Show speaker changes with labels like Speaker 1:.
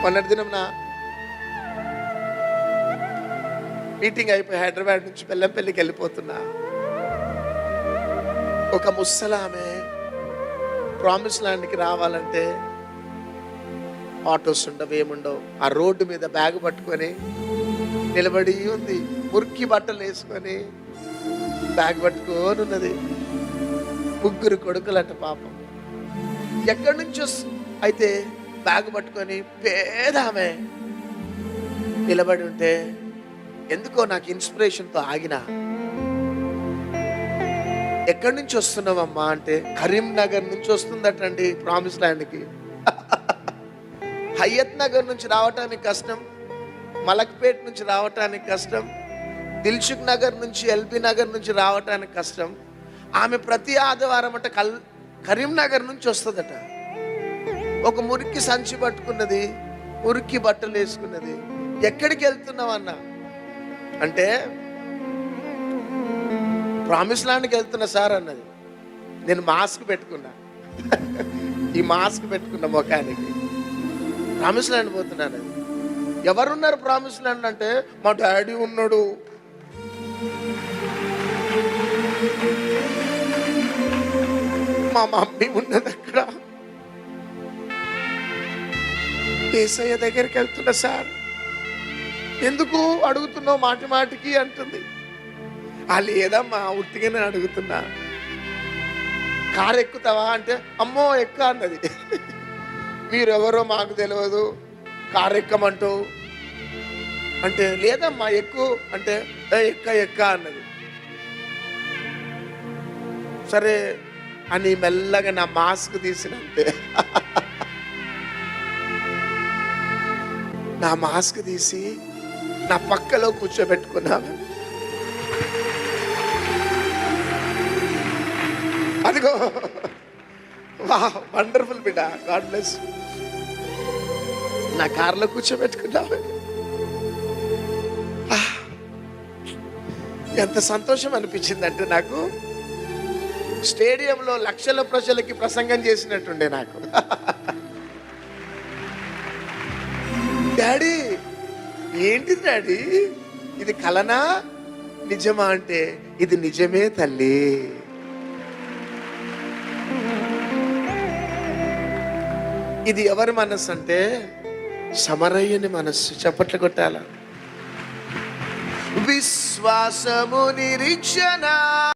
Speaker 1: మొన్నటి దినం నా మీటింగ్ అయిపోయి హైదరాబాద్ నుంచి బెల్లంపల్లికి వెళ్ళిపోతున్నా. ఒక ముసలామె ప్రామిస్ ల్యాండ్కి రావాలంటే ఆటోస్ ఉండవు, ఏముండవు. ఆ రోడ్డు మీద బ్యాగ్ పట్టుకొని నిలబడి ఉంది. మురికి బట్టలు వేసుకొని బ్యాగ్ పట్టుకొని ఉన్నది. 3 కొడుకులట పాపం. ఎక్కడి నుంచి అయితే బ్యాగ్ పట్టుకొని పేదామె నిలబడి ఉంటే ఎందుకో నాకు ఇన్స్పిరేషన్తో ఆగిన. ఎక్కడి నుంచి వస్తున్నావమ్మా అంటే కరీంనగర్ నుంచి వస్తుందటండి ప్రామిస్ ల్యాండ్కి. హయత్ నగర్ నుంచి రావటానికి కష్టం, మలక్పేట్ నుంచి రావటానికి కష్టం, దిల్సుఖ్ నగర్ నుంచి ఎల్బీ నగర్ నుంచి రావటానికి కష్టం. ఆమె ప్రతి ఆదివారం అట కరీంనగర్ నుంచి వస్తుందట. ఒక మురికి సంచి పట్టుకున్నది, మురికి బట్టలు వేసుకున్నది. ఎక్కడికి వెళ్తున్నావన్నా అంటే ప్రామిస్ ల్యాండ్కి వెళ్తున్నా సార్ అన్నది. నేను మాస్క్ పెట్టుకున్నా, ఈ మాస్క్ పెట్టుకున్న ముఖానికి. ప్రామిస్ ల్యాండ్ పోతున్నాను. ఎవరున్నారు ప్రామిస్ ల్యాండ్ అంటే మా డాడీ ఉన్నాడు. మా మమ్మీ ఉన్నది అక్కడ. యేసయ్య దగ్గరికి వెళ్తున్నా సార్. ఎందుకు అడుగుతున్నావు మాటి మాటికి అంటుంది. లేదమ్మా ఉట్టిగానే అడుగుతున్నా. కారు ఎక్కుతావా అంటే అమ్మో ఎక్క అన్నది. మీరెవరో మాకు తెలియదు, కారు ఎక్కమంటూ అంటే లేదమ్మా ఎక్కువ అంటే ఎక్క అన్నది. సరే అని మెల్లగా నా మాస్క్ తీసినంతే. నా మాస్క్ తీసి నా పక్కలో కూర్చోబెట్టుకున్నాను. అదిగో వండర్ఫుల్ బిడ్డ, గాడ్ బ్లెస్. నా కార్లో కూర్చోబెట్టుకున్నాను. ఎంత సంతోషం అనిపించిందంటే నాకు స్టేడియంలో లక్షల ప్రజలకి ప్రసంగం చేసినట్టుండే నాకు. డాడీ ఏంటిది డాడీ, ఇది కలనా నిజమా అంటే ఇది నిజమే తల్లి. ఇది ఎవరి మనస్సు అంటే సమరయ్యని మనస్సు. చప్పట్లు కొట్టాల. విశ్వాసము నిరీక్షణ